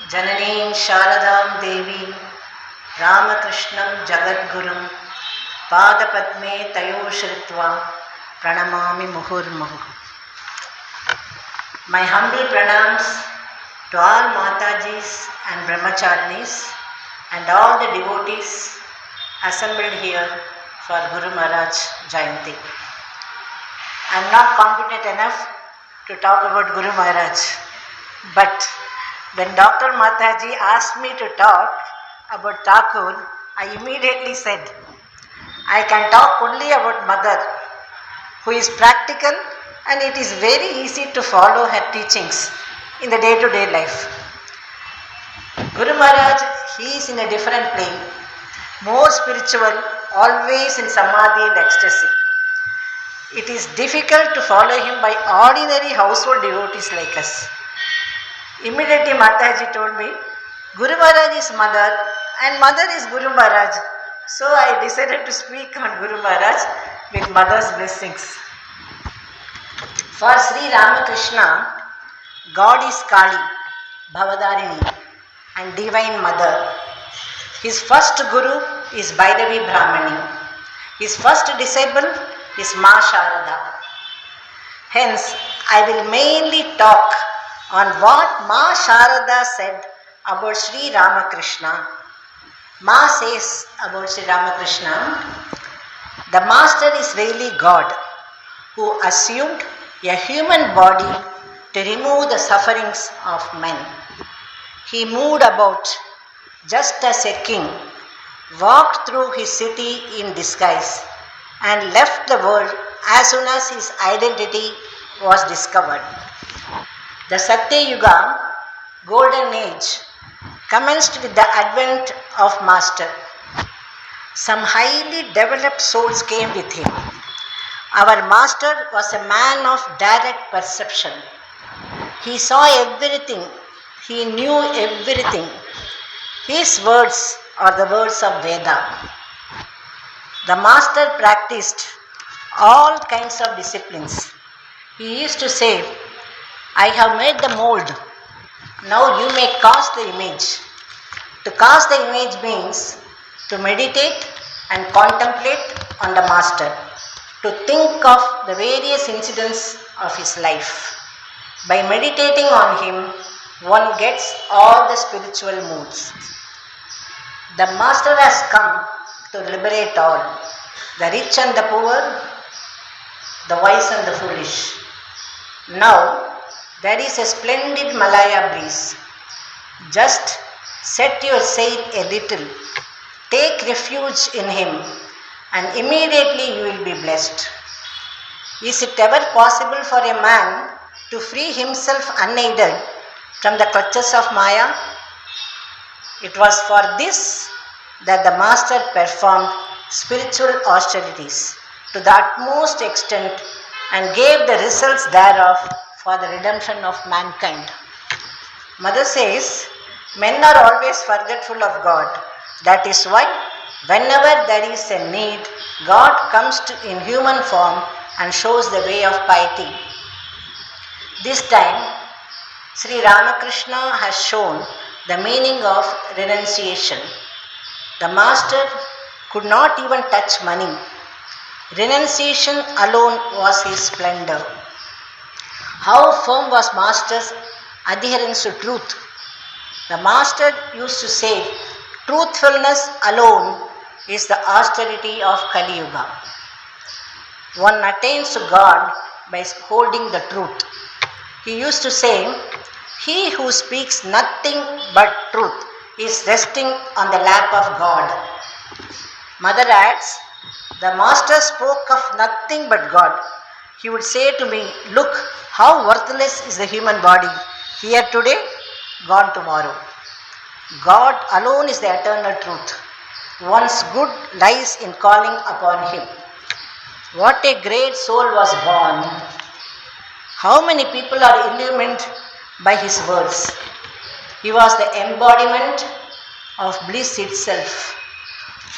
Janani Sharadam Devi Ramakrishna Jagadgurum Padapadme Tayo Shritva Pranamami Muhurmuhu. My humble pranams to all Matajis and Brahmacharinis and all the devotees assembled here for Guru Maharaj Jayanthi. I am not competent enough to talk about Guru Maharaj, but when Dr. Mataji asked me to talk about Thakur, I immediately said, I can talk only about Mother, who is practical and it is very easy to follow her teachings in the day-to-day life. Guru Maharaj, he is in a different plane, more spiritual, always in samadhi and ecstasy. It is difficult to follow him by ordinary household devotees like us. Immediately Mataji told me, Guru Maharaj is Mother and Mother is Guru Maharaj. So I decided to speak on Guru Maharaj with Mother's blessings. For Sri Ramakrishna, God is Kali, Bhavadarini and Divine Mother. His first Guru is Bhairavi Brahmani. His first disciple is Ma Sarada. Hence, I will mainly talk on what Ma Sarada said about Sri Ramakrishna. Ma says about Sri Ramakrishna, the Master is really God who assumed a human body to remove the sufferings of men. He moved about just as a king, walked through his city in disguise and left the world as soon as his identity was discovered. The Satya Yuga, golden age, commenced with the advent of Master. Some highly developed souls came with him. Our Master was a man of direct perception. He saw everything. He knew everything. His words are the words of Veda. The Master practiced all kinds of disciplines. He used to say, I have made the mold. Now you may cast the image. To cast the image means to meditate and contemplate on the Master, to think of the various incidents of his life. By meditating on him, one gets all the spiritual moods. The Master has come to liberate all, the rich and the poor, the wise and the foolish. Now, there is a splendid Malaya breeze. Just set your sail a little, take refuge in him, and immediately you will be blessed. Is it ever possible for a man to free himself unaided from the clutches of Maya? It was for this that the Master performed spiritual austerities to the utmost extent and gave the results thereof for the redemption of mankind. Mother says, men are always forgetful of God. That is why whenever there is a need, God comes in human form and shows the way of piety. This time, Sri Ramakrishna has shown the meaning of renunciation. The Master could not even touch money. Renunciation alone was his splendor. How firm was Master's adherence to truth? The Master used to say, truthfulness alone is the austerity of Kali Yuga. One attains to God by holding the truth. He used to say, he who speaks nothing but truth is resting on the lap of God. Mother adds, the Master spoke of nothing but God. He would say to me, look how worthless is the human body, here today, gone tomorrow. God alone is the eternal truth. One's good lies in calling upon him. What a great soul was born. How many people are illumined by his words. He was the embodiment of bliss itself.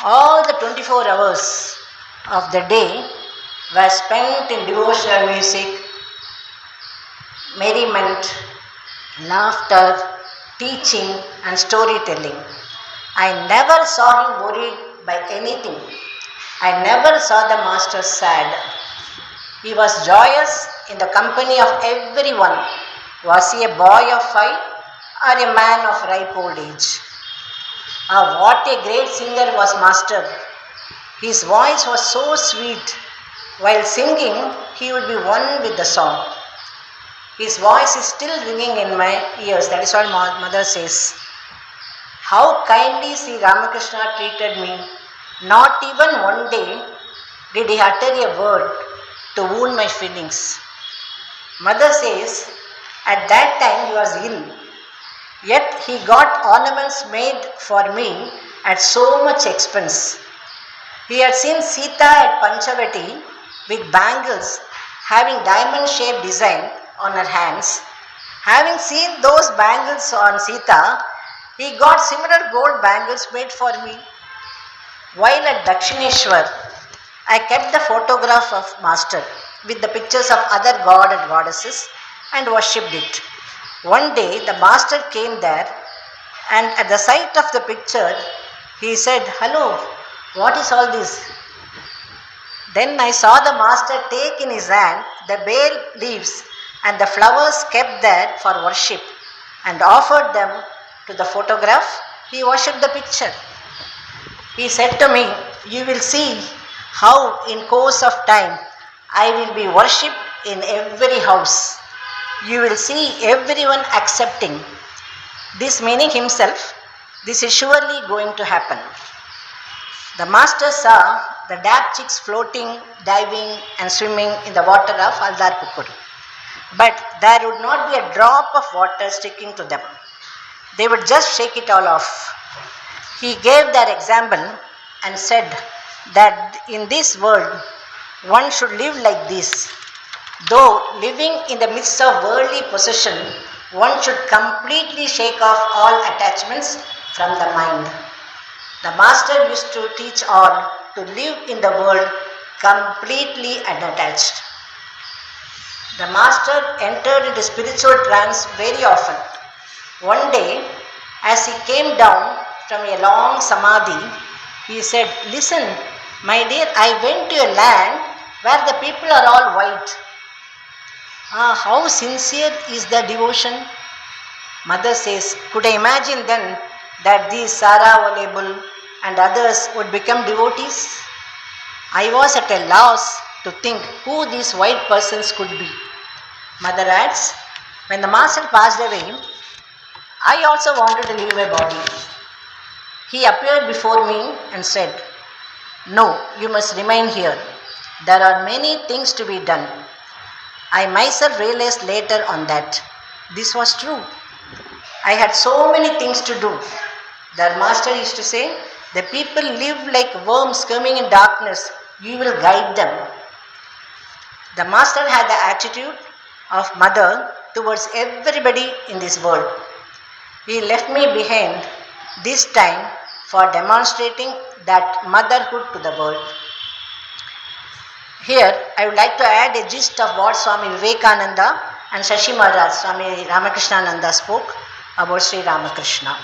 All the 24 hours of the day were spent in devotional music, merriment, laughter, teaching, and storytelling. I never saw him worried by anything. I never saw the master sad. He was joyous in the company of everyone. Was he a boy of 5 or a man of ripe old age? Ah, what a great singer was Master. His voice was so sweet. While singing, he would be one with the song. His voice is still ringing in my ears. That is what mother says. How kindly Sri Ramakrishna treated me. Not even one day did he utter a word to wound my feelings. Mother says, at that time he was ill. Yet he got ornaments made for me at so much expense. He had seen Sita at Panchavati with bangles having diamond-shaped design on her hands. Having seen those bangles on Sita, he got similar gold bangles made for me. While at Dakshineshwar, I kept the photograph of Master with the pictures of other god and goddesses and worshipped it. One day the Master came there, and at the sight of the picture, he said, "Hello, what is all this?" Then I saw the Master take in his hand the bare leaves and the flowers kept there for worship and offered them to the photograph. He worshipped the picture. He said to me, "You will see how in course of time I will be worshipped in every house. You will see everyone accepting." This meaning himself, this is surely going to happen. The Master saw the dab chicks floating, diving and swimming in the water of Aldar Pukuru. But there would not be a drop of water sticking to them. They would just shake it all off. He gave their example and said that in this world one should live like this. Though living in the midst of worldly possession, one should completely shake off all attachments from the mind. The Master used to teach all to live in the world completely unattached. The Master entered into spiritual trance very often. One day, as he came down from a long samadhi, he said, "Listen, my dear, I went to a land where the people are all white." How sincere is the devotion? Mother says, could I imagine then that these Sarada and others would become devotees? I was at a loss to think who these white persons could be. Mother adds, when the Master passed away, I also wanted to leave my body. He appeared before me and said, "No, you must remain here. There are many things to be done." I myself realized later on that this was true. I had so many things to do. The Master used to say, the people live like worms swimming in darkness. You will guide them. The Master had the attitude of mother towards everybody in this world. He left me behind this time for demonstrating that motherhood to the world. Here, I would like to add a gist of what Swami Vivekananda and Shashi Maharaj, Swami Ramakrishna spoke about Sri Ramakrishna.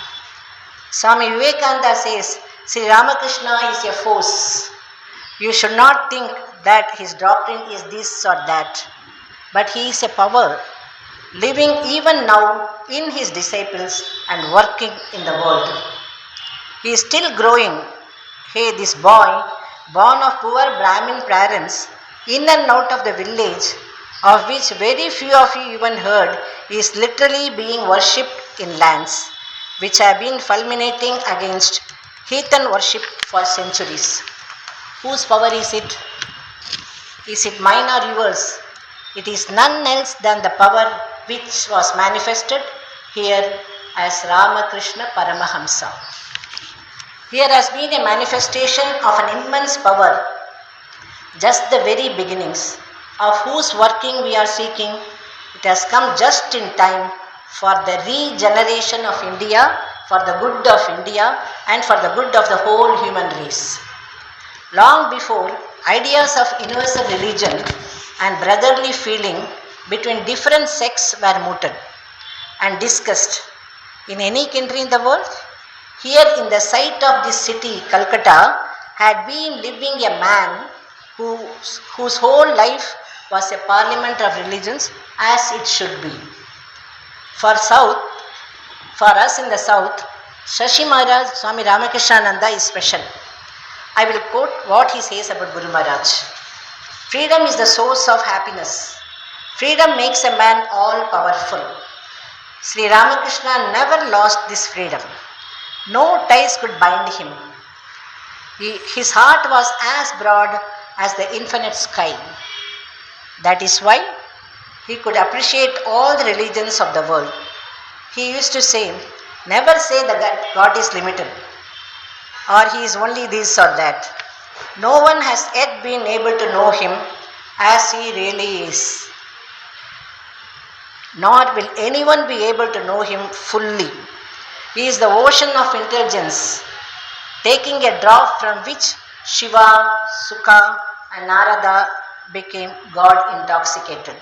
Swami Vivekananda says, Sri Ramakrishna is a force. You should not think that his doctrine is this or that, but he is a power, living even now in his disciples and working in the world. He is still growing. Hey, this boy, born of poor Brahmin parents, in and out of the village, of which very few of you even heard, is literally being worshipped in lands which have been fulminating against heathen worship for centuries. Whose power is it? Is it mine or yours? It is none else than the power which was manifested here as Ramakrishna Paramahamsa. Here has been a manifestation of an immense power, just the very beginnings, of whose working we are seeking. It has come just in time for the regeneration of India, for the good of India, and for the good of the whole human race. Long before, ideas of universal religion and brotherly feeling between different sects were mooted and discussed. in any country in the world. Here in the site of this city, Calcutta, had been living a man whose whole life was a parliament of religions as it should be. For us in the south, Shashi Maharaj Swami Ramakrishna is special. I will quote what he says about Guru Maharaj. Freedom is the source of happiness. Freedom makes a man all powerful. Sri Ramakrishna never lost this freedom. No ties could bind him. His heart was as broad as the infinite sky. That is why he could appreciate all the religions of the world. He used to say, never say that God is limited or he is only this or that. No one has yet been able to know him as he really is. Nor will anyone be able to know him fully. He is the ocean of intelligence, taking a drop from which Shiva, Sukha and Narada became God intoxicated.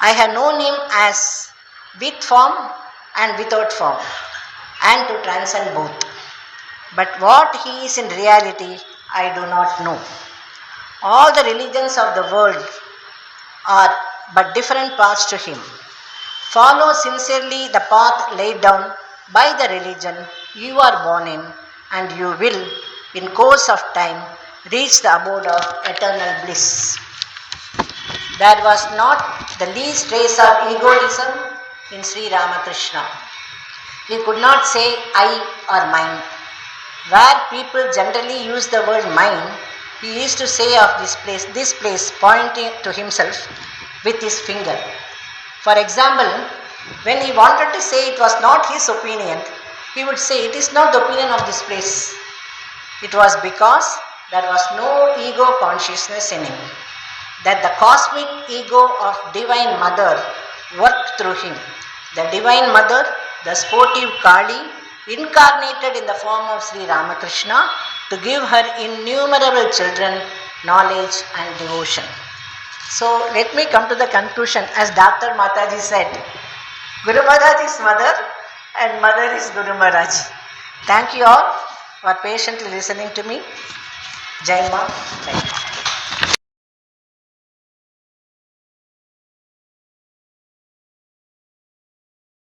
I have known him as with form and without form, and to transcend both. But what he is in reality, I do not know. All the religions of the world are but different paths to him. Follow sincerely the path laid down by the religion you are born in, and you will, in course of time, reach the abode of eternal bliss. There was not the least trace of egoism in Sri Ramakrishna. He could not say I or mine. Where people generally use the word mine, he used to say of this place, pointing to himself with his finger. For example, when he wanted to say it was not his opinion, he would say it is not the opinion of this place. It was because there was no ego consciousness in him, that the cosmic ego of Divine Mother worked through him. The Divine Mother, the sportive Kali, incarnated in the form of Sri Ramakrishna to give her innumerable children knowledge and devotion. So let me come to the conclusion. As Dr. Mataji said, Guru Maharaj is mother and mother is Guru Maharaj. Thank you all for patiently listening to me. Jai Ma, Jai Ma.